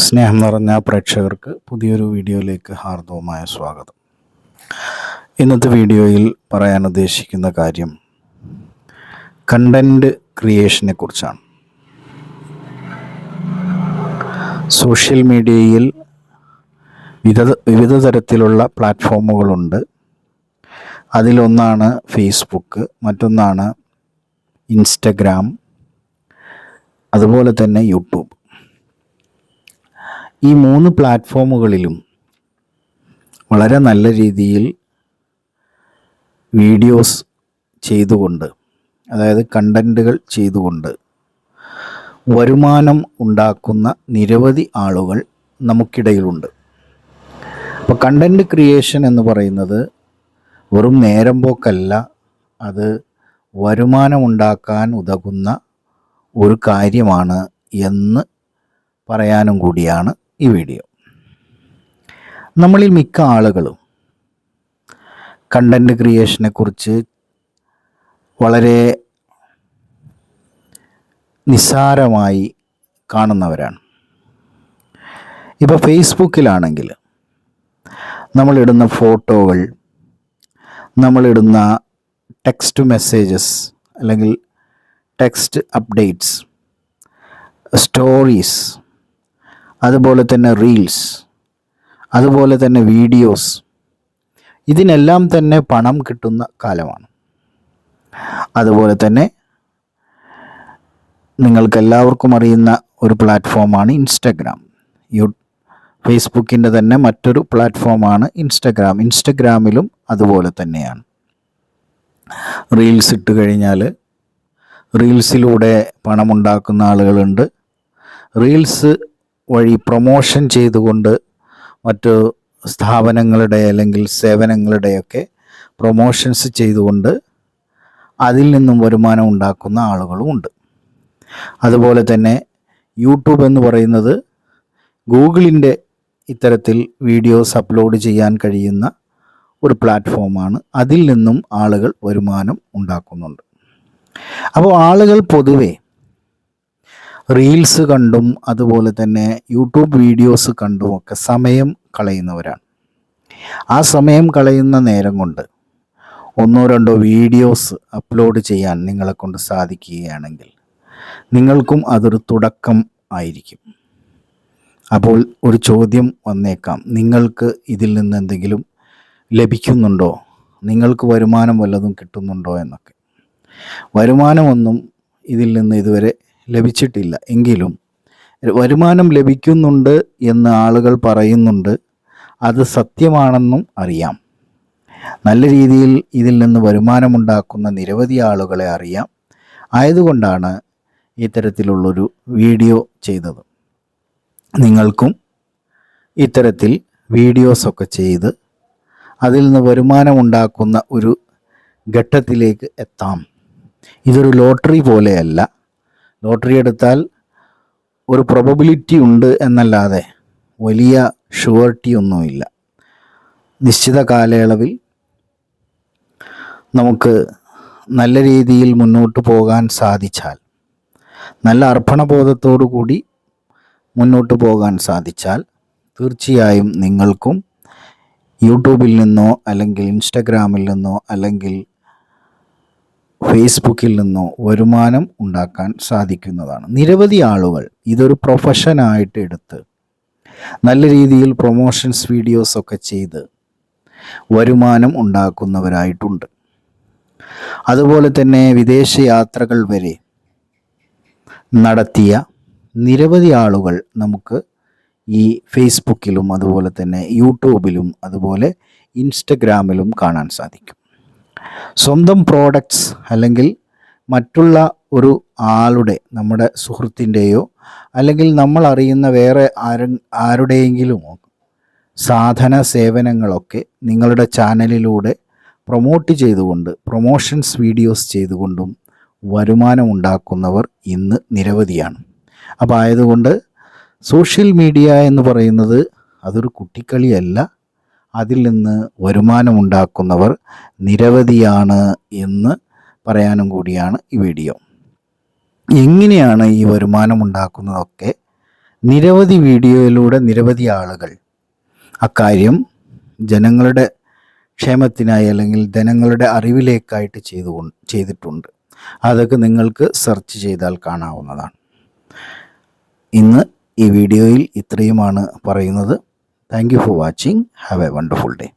സ്നേഹം നിറഞ്ഞ പ്രേക്ഷകർക്ക് പുതിയൊരു വീഡിയോയിലേക്ക് ഹാർദവമായ സ്വാഗതം. ഇന്നത്തെ വീഡിയോയിൽ പറയാൻ ഉദ്ദേശിക്കുന്ന കാര്യം കണ്ടൻറ് ക്രിയേഷനെ കുറിച്ചാണ്. സോഷ്യൽ മീഡിയയിൽ വിവിധ തരത്തിലുള്ള പ്ലാറ്റ്ഫോമുകളുണ്ട്. അതിലൊന്നാണ് ഫേസ്ബുക്ക്, മറ്റൊന്നാണ് ഇൻസ്റ്റഗ്രാം, അതുപോലെ തന്നെ യൂട്യൂബ്. ഈ 3 പ്ലാറ്റ്ഫോമുകളിലും വളരെ നല്ല രീതിയിൽ വീഡിയോസ് ചെയ്തുകൊണ്ട്, അതായത് കണ്ടൻറ്റുകൾ ചെയ്തുകൊണ്ട് വരുമാനം ഉണ്ടാക്കുന്ന നിരവധി ആളുകൾ നമുക്കിടയിലുണ്ട്. അപ്പോൾ കണ്ടൻറ് ക്രിയേഷൻ എന്ന് പറയുന്നത് വെറും നേരം പോക്കല്ല, അത് വരുമാനമുണ്ടാക്കാൻ ഉതകുന്ന ഒരു കാര്യമാണ് എന്ന് പറയാനും കൂടിയാണ് ഈ വീഡിയോ. നമ്മളിൽ മിക്ക ആളുകളും കണ്ടൻറ് ക്രിയേഷനെ കുറിച്ച് വളരെ നിസ്സാരമായി കാണുന്നവരാണ്. ഇപ്പോൾ ഫേസ്ബുക്കിലാണെങ്കിൽ നമ്മളിടുന്ന ഫോട്ടോകൾ, നമ്മളിടുന്ന ടെക്സ്റ്റ് മെസ്സേജസ് അല്ലെങ്കിൽ ടെക്സ്റ്റ് അപ്ഡേറ്റ്സ്, സ്റ്റോറീസ്, അതുപോലെ തന്നെ റീൽസ്, അതുപോലെ തന്നെ വീഡിയോസ്, ഇതിനെല്ലാം തന്നെ പണം കിട്ടുന്ന കാലമാണ്. അതുപോലെ തന്നെ നിങ്ങൾക്കെല്ലാവർക്കും അറിയുന്ന ഒരു പ്ലാറ്റ്ഫോമാണ് ഇൻസ്റ്റഗ്രാം. ഫേസ്ബുക്കിൻ്റെ തന്നെ മറ്റൊരു പ്ലാറ്റ്ഫോമാണ് ഇൻസ്റ്റഗ്രാം. ഇൻസ്റ്റഗ്രാമിലും അതുപോലെ തന്നെയാണ്. റീൽസ് ഇട്ട് കഴിഞ്ഞാൽ റീൽസിലൂടെ പണമുണ്ടാക്കുന്ന ആളുകളുണ്ട്. റീൽസ് വഴി പ്രൊമോഷൻ ചെയ്തുകൊണ്ട് മറ്റു സ്ഥാപനങ്ങളുടെ അല്ലെങ്കിൽ സേവനങ്ങളുടെയൊക്കെ പ്രൊമോഷൻസ് ചെയ്തുകൊണ്ട് അതിൽ നിന്നും വരുമാനം ഉണ്ടാക്കുന്ന ആളുകളുമുണ്ട്. അതുപോലെ തന്നെ യൂട്യൂബ് എന്ന് പറയുന്നത് ഗൂഗിളിൻ്റെ ഇത്തരത്തിൽ വീഡിയോസ് അപ്ലോഡ് ചെയ്യാൻ കഴിയുന്ന ഒരു പ്ലാറ്റ്ഫോമാണ്. അതിൽ നിന്നും ആളുകൾ വരുമാനം ഉണ്ടാക്കുന്നുണ്ട്. അപ്പോൾ ആളുകൾ പൊതുവെ റീൽസ് കണ്ടും അതുപോലെ തന്നെ യൂട്യൂബ് വീഡിയോസ് കണ്ടുമൊക്കെ സമയം കളയുന്നവരാണ്. ആ സമയം കളയുന്ന നേരം കൊണ്ട് 1-2 വീഡിയോസ് അപ്ലോഡ് ചെയ്യാൻ നിങ്ങളെ കൊണ്ട് സാധിക്കുകയാണെങ്കിൽ നിങ്ങൾക്കും അതൊരു തുടക്കം ആയിരിക്കും. അപ്പോൾ ഒരു ചോദ്യം വന്നേക്കാം, നിങ്ങൾക്ക് ഇതിൽ നിന്ന് എന്തെങ്കിലും ലഭിക്കുന്നുണ്ടോ, നിങ്ങൾക്ക് വരുമാനം വല്ലതും കിട്ടുന്നുണ്ടോ എന്നൊക്കെ. വരുമാനമൊന്നും ഇതിൽ നിന്ന് ഇതുവരെ ലഭിച്ചിട്ടില്ല. എങ്കിലും വരുമാനം ലഭിക്കുന്നുണ്ട് എന്ന് ആളുകൾ പറയുന്നുണ്ട്. അത് സത്യമാണെന്നും അറിയാം. നല്ല രീതിയിൽ ഇതിൽ നിന്ന് വരുമാനമുണ്ടാക്കുന്ന നിരവധി ആളുകളെ അറിയാം. ആയതുകൊണ്ടാണ് ഇത്തരത്തിലുള്ളൊരു വീഡിയോ ചെയ്തത്. നിങ്ങൾക്കും ഇത്തരത്തിൽ വീഡിയോസൊക്കെ ചെയ്ത് അതിൽ നിന്ന് വരുമാനമുണ്ടാക്കുന്ന ഒരു ഘട്ടത്തിലേക്ക് എത്താം. ഇതൊരു ലോട്ടറി പോലെയല്ല. ലോട്ടറി എടുത്താൽ ഒരു പ്രോബബിലിറ്റി ഉണ്ട് എന്നല്ലാതെ വലിയ ഷുവർട്ടി ഒന്നുമില്ല. നിശ്ചിത കാലയളവിൽ നമുക്ക് നല്ല രീതിയിൽ മുന്നോട്ട് പോകാൻ സാധിച്ചാൽ, നല്ല അർപ്പണബോധത്തോടു കൂടി മുന്നോട്ട് പോകാൻ സാധിച്ചാൽ തീർച്ചയായും നിങ്ങൾക്കും യൂട്യൂബിൽ നിന്നോ അല്ലെങ്കിൽ ഇൻസ്റ്റഗ്രാമിൽ നിന്നോ അല്ലെങ്കിൽ ഫേസ്ബുക്കിൽ നിന്നോ വരുമാനം ഉണ്ടാക്കാൻ സാധിക്കുന്നതാണ്. നിരവധി ആളുകൾ ഇതൊരു പ്രൊഫഷനായിട്ട് എടുത്ത് നല്ല രീതിയിൽ പ്രൊമോഷൻസ് വീഡിയോസൊക്കെ ചെയ്ത് വരുമാനം ഉണ്ടാക്കുന്നവരായിട്ടുണ്ട്. അതുപോലെ തന്നെ വിദേശ യാത്രകൾ വരെ നടത്തിയ നിരവധി ആളുകൾ നമുക്ക് ഈ ഫേസ്ബുക്കിലും അതുപോലെ തന്നെ യൂട്യൂബിലും അതുപോലെ ഇൻസ്റ്റഗ്രാമിലും കാണാൻ സാധിക്കും. സ്വന്തം പ്രോഡക്ട്സ് അല്ലെങ്കിൽ മറ്റുള്ള ഒരു ആളുടെ, നമ്മുടെ സുഹൃത്തിൻ്റെയോ അല്ലെങ്കിൽ നമ്മൾ അറിയുന്ന വേറെ ആരുടെയെങ്കിലും സാധന സേവനങ്ങളൊക്കെ നിങ്ങളുടെ ചാനലിലൂടെ പ്രൊമോട്ട് ചെയ്തുകൊണ്ട്, പ്രൊമോഷൻസ് വീഡിയോസ് ചെയ്തുകൊണ്ടും വരുമാനം ഉണ്ടാക്കുന്നവർ ഇന്ന് നിരവധിയാണ്. അപ്പോൾ ആയതുകൊണ്ട് സോഷ്യൽ മീഡിയ എന്ന് പറയുന്നത് അതൊരു കുട്ടിക്കളിയല്ല. അതിൽ നിന്ന് വരുമാനമുണ്ടാക്കുന്നവർ നിരവധിയാണ് എന്ന് പറയാനും കൂടിയാണ് ഈ വീഡിയോ. എങ്ങനെയാണ് ഈ വരുമാനം ഉണ്ടാക്കുന്നതൊക്കെ നിരവധി വീഡിയോയിലൂടെ നിരവധി ആളുകൾ അക്കാര്യം ജനങ്ങളുടെ ക്ഷേമത്തിനായി അല്ലെങ്കിൽ ജനങ്ങളുടെ അറിവിലേക്കായിട്ട് ചെയ്തിട്ടുണ്ട്. അതൊക്കെ നിങ്ങൾക്ക് സെർച്ച് ചെയ്താൽ കാണാവുന്നതാണ്. ഇന്ന് ഈ വീഡിയോയിൽ ഇത്രയുമാണ് പറയുന്നത്. Thank you for watching. Have A wonderful day.